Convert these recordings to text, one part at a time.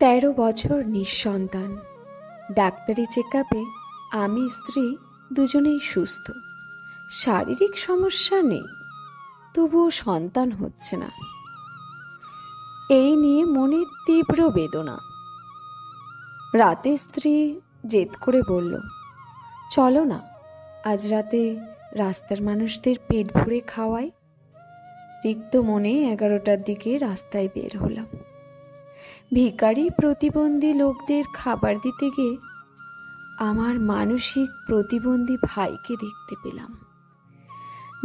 13 বছর নিঃসন্তান। ডাক্তারি চেকআপে আমি স্ত্রী দুজনেই সুস্থ, শারীরিক সমস্যা নেই, তবুও সন্তান হচ্ছে না। এই নিয়ে মনে তীব্র বেদনা। রাতে স্ত্রী জেদ করে বলল, চলো না আজ রাতে রাস্তার মানুষদের পেট ভরে খাওয়াই। রিক্ত মনে 11টার দিকে রাস্তায় বের হলাম। ভিখারি প্রতিবন্ধী লোকদের খাবার দিতে গিয়ে আমার মানসিক প্রতিবন্ধী ভাইকে দেখতে পেলাম,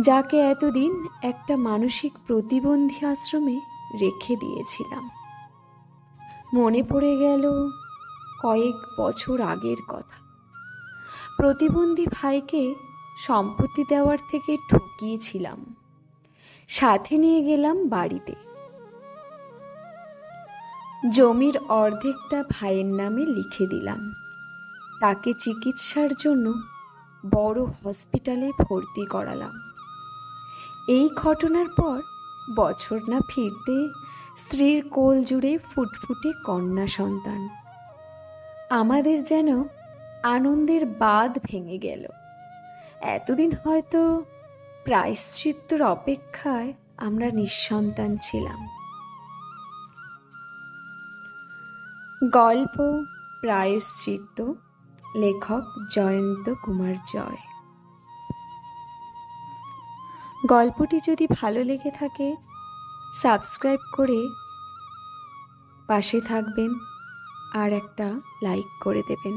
যাকে এতদিন একটা মানসিক প্রতিবন্ধী আশ্রমে রেখে দিয়েছিলাম। মনে পড়ে গেল কয়েক বছর আগের কথা। প্রতিবন্ধী ভাইকে সম্পত্তি দেওয়ার থেকে ঠকিয়েছিলাম। সাথে নিয়ে গেলাম বাড়িতে। জমির অর্ধেকটা ভাইয়ের নামে লিখে দিলাম। তাকে চিকিৎসার জন্য বড় হসপিটালে ভর্তি করালাম। এই ঘটনার পর বছর না ফিরতে স্ত্রীর কোল জুড়ে ফুটফুটে কন্যা সন্তান। আমাদের যেন আনন্দের বাঁধ ভেঙে গেল। এতদিন হয়তো প্রায়শ্চিত্তর অপেক্ষায় আমরা নিঃসন্তান ছিলাম। গল্প প্রায়শ্চিত্ত, লেখক জয়ন্ত কুমার জয়। গল্পটি যদি ভালো লেগে থাকে সাবস্ক্রাইব করে পাশে থাকবেন আর একটা লাইক করে দেবেন।